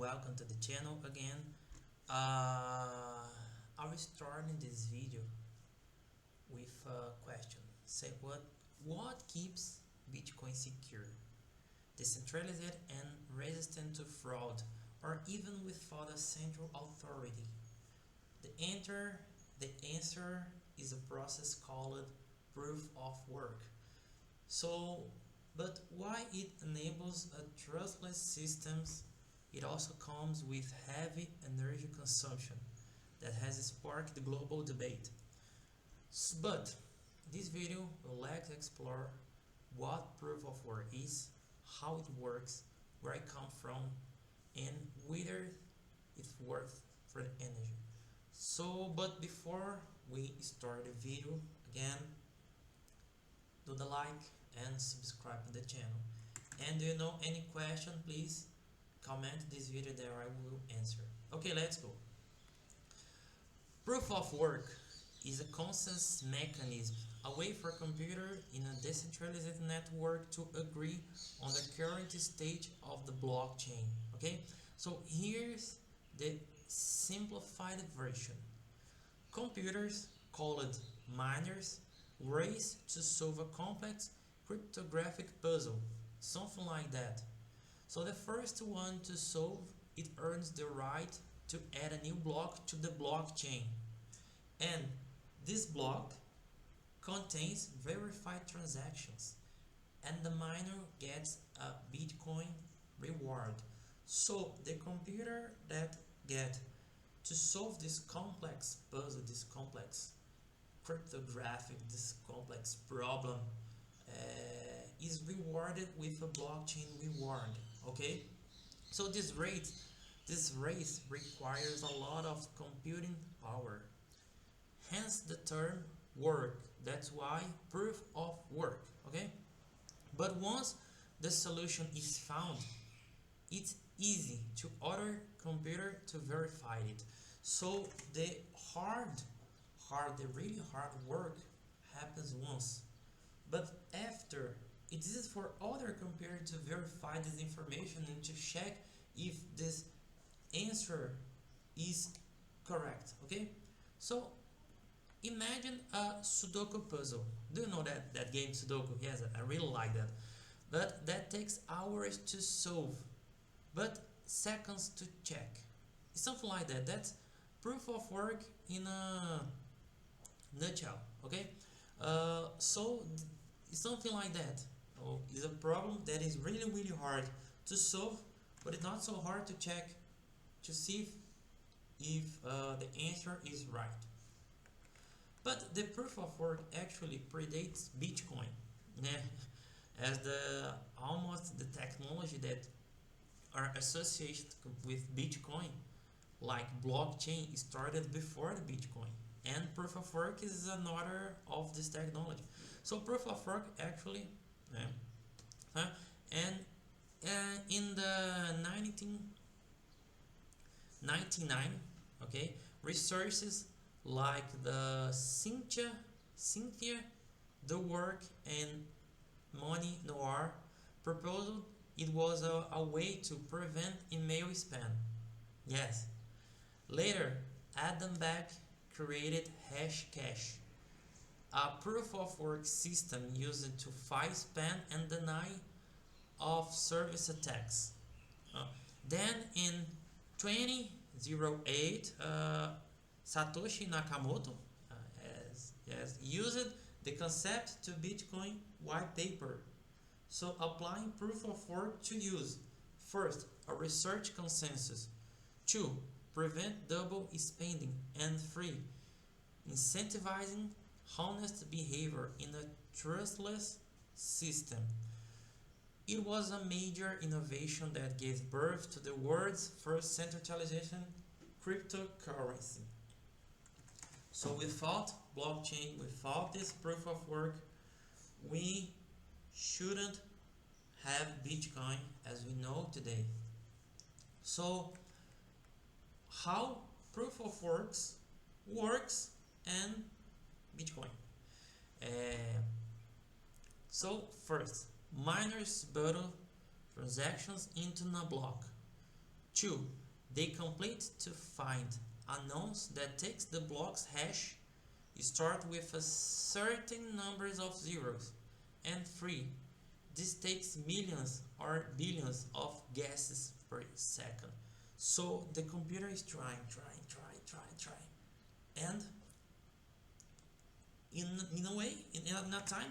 welcome to the channel again. I will start in this video with a question. Say what keeps Bitcoin secure, decentralized and resistant to fraud, or even without a central authority? The answer is a process called proof of work. So, but why it enables a trustless systems, it also comes with heavy energy consumption that has sparked the global debate. But this video will like to explore what proof of work is, how it works, where it comes from, and whether it's worth for the energy. So, but before we start the video, again, do the like and subscribe to the channel. And do you know any question, please comment this video that I will answer. Okay, let's go. Proof of work is a consensus mechanism, a way for a computer in a decentralized network to agree on the current state of the blockchain. Okay, so here's the simplified version. Computers, called miners, race to solve a complex cryptographic puzzle, something like that. So the first one to solve it earns the right to add a new block to the blockchain. And this block contains verified transactions and the miner gets a Bitcoin reward. So the computer that get to solve this complex puzzle, this complex cryptographic, this complex problem is rewarded with a blockchain reward. Okay, so this race requires a lot of computing power, hence the term work. That's why proof of work. Okay, but once the solution is found, it's easy to other computer to verify it. So the the really hard work happens once, but after it is for other computer to verify this information and to check if this answer is correct. Okay, so imagine a Sudoku puzzle. Do you know that game Sudoku? Yes, I really like that. But that takes hours to solve, but seconds to check. It's something like that. That's proof of work in a nutshell. Okay, so it's something like that. Oh, it's a problem that is really hard to solve, but it's not so hard to check to see if the answer is right. But the proof of work actually predates Bitcoin, yeah, as the almost the technology that are associated with Bitcoin, like blockchain, started before the Bitcoin, and proof of work is another of this technology. So proof of work actually, yeah, huh? and in the 1999, okay, resources like the Cynthia, the work and Money Noir proposed it was a way to prevent email spam. Yes. Later, Adam Back created Hashcash, a proof of work system used to fight spam and deny of service attacks. Uh, then in 2008, Satoshi Nakamoto has used the concept to Bitcoin white paper. So applying proof of work to use: first, a research consensus; two, prevent double spending; and three, incentivizing honest behavior in a trustless system. It was a major innovation that gave birth to the world's first centralization cryptocurrency. So without blockchain, without this proof of work, we shouldn't have Bitcoin as we know today. So how proof of works and Bitcoin. Uh, so first, miners bundle transactions into a block 2. They complete to find unknowns that takes the block's hash start with a certain numbers of zeros. And 3. This takes millions or billions of guesses per second. So the computer is trying. And in a way, in a time,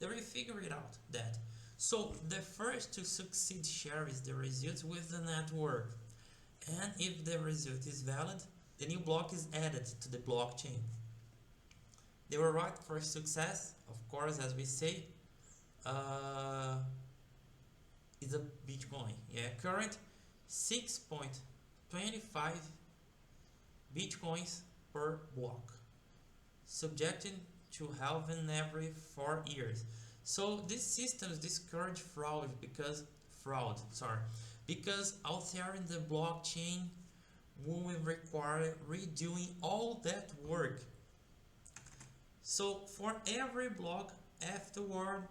they will figure it out that. So the first to succeed shares the results with the network. And if the result is valid, the new block is added to the blockchain. They were right for success, of course, as we say, is a Bitcoin. Yeah, current 6.25 Bitcoins per block, subjected to halving every 4 years. So these systems discourage because altering the blockchain will require redoing all that work. So for every block afterward,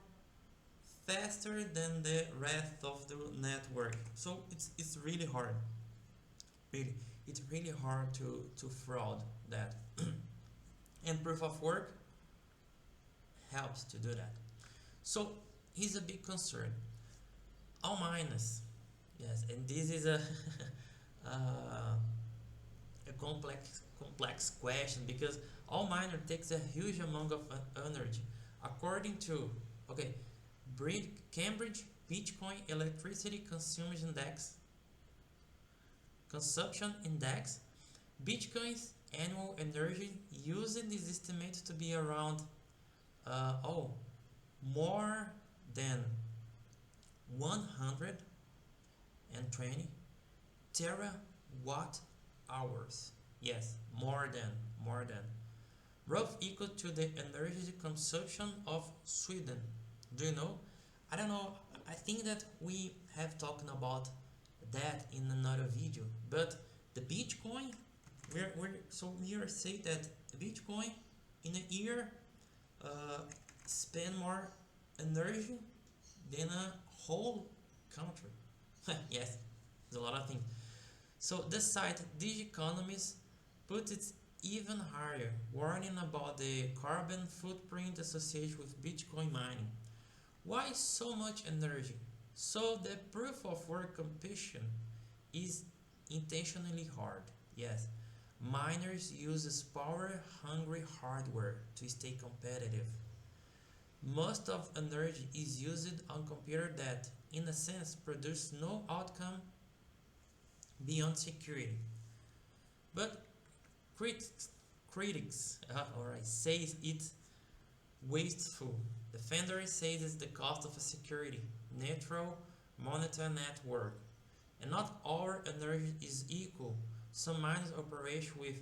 faster than the rest of the network. So it's really hard. Really, it's really hard to fraud that. And proof of work helps to do that. So here's a big concern. All miners, yes, and this is a a complex question because all miner takes a huge amount of energy. According to Cambridge Bitcoin Electricity Consumption Index, Bitcoin's annual energy used is estimated to be around more than 120 terawatt hours. Yes, more than rough equal to the energy consumption of Sweden. Do you know? I don't know. I think that we have talked about that in another video. But the Bitcoin, we are saying that Bitcoin in a year spend more energy than a whole country. Yes, there's a lot of things. So the site Digiconomist put it even higher, warning about the carbon footprint associated with Bitcoin mining. Why so much energy? So the proof of work competition is intentionally hard. Yes, miners use power-hungry hardware to stay competitive. Most of energy is used on computer that, in a sense, produce no outcome beyond security. But critics says it's wasteful. Defenders says it's the cost of a security, neutral, monetary network. And not all energy is equal. Some mines operate with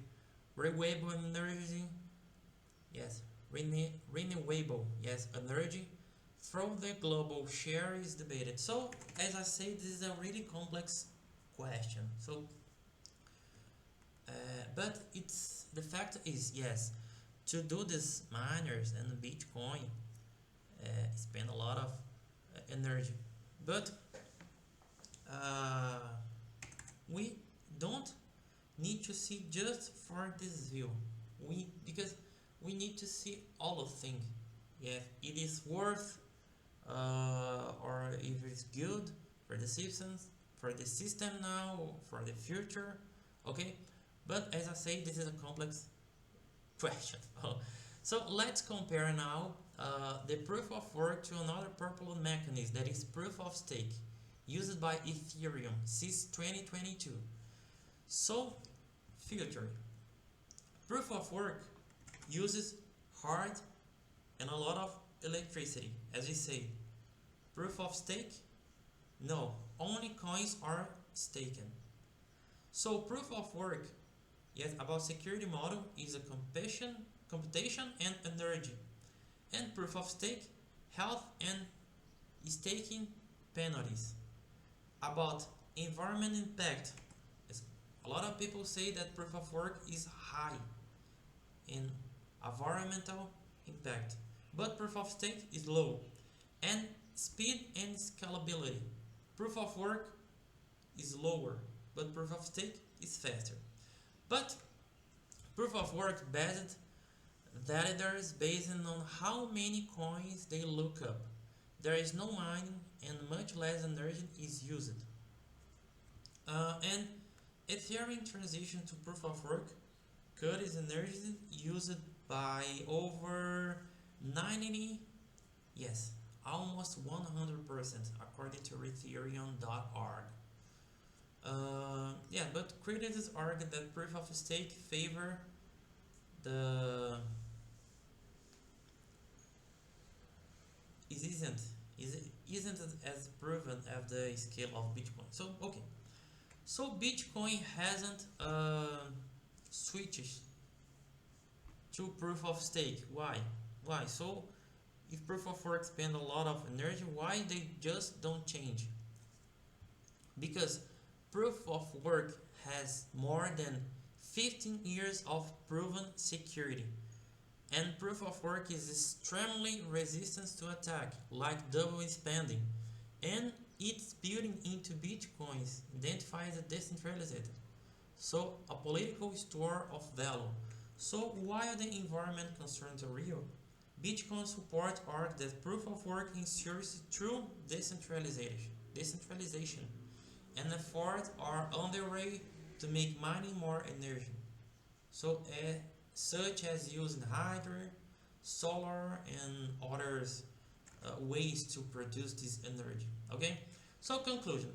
renewable energy, energy from the global share is debated. So, as I say, this is a really complex question. So, but it's the fact is yes, to do this miners and Bitcoin spend a lot of energy, but we don't need to see just for this view. Because we need to see all of things. If it is worth or if it's good for the system now, for the future. Okay, but as I say, this is a complex question. So let's compare now the proof of work to another popular mechanism, that is proof of stake, used by Ethereum since 2022. So, future proof of work uses hard and a lot of electricity, as we say. Proof of stake, no, only coins are staken. So proof of work, yes, about security model is a computation and energy, and proof of stake, health and staking penalties. About environment impact, a lot of people say that proof of work is high in environmental impact, but proof of stake is low. And speed and scalability, proof of work is lower. but proof of stake is faster. But proof of work based validators based on how many coins they look up. There is no mining and much less energy is used. And Ethereum transition to proof of work cut its energy used by over 90, yes, almost 100% according to Ethereum.org. Yeah, but critics argue that proof of stake favor the is isn't as proven as the scale of Bitcoin. So okay, so Bitcoin hasn't switched to proof of stake. Why? Why? So if proof of work spend a lot of energy, why they just don't change? Because proof of work has more than 15 years of proven security. And proof of work is extremely resistant to attack, like double spending. And its building into bitcoins identifies as decentralized. So a political store of value. So while the environment concerns are real, Bitcoin support argue that proof of work ensures true decentralization, and efforts are underway to make mining more energy. So such as using hydro, solar, and others ways to produce this energy. Okay. So conclusion.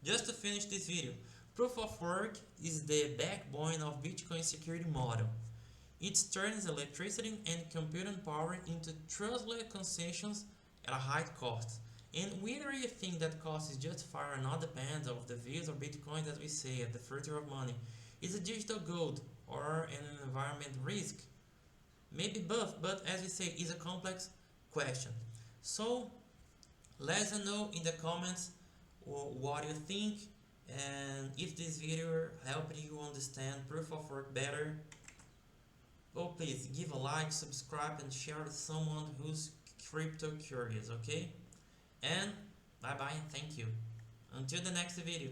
Just to finish this video, proof of work is the backbone of Bitcoin security model. It turns electricity and computing power into trustless concessions at a high cost. And whether you think that cost is justified or not depends on the views of Bitcoin that we say at the future of money. Is a digital gold or an environment risk? Maybe both, but as we say, it's a complex question. So let us know in the comments what you think, and if this video helped you understand proof of work better. Oh, please give a like, subscribe, and share with someone who's crypto curious, okay? And bye bye and thank you. Until the next video.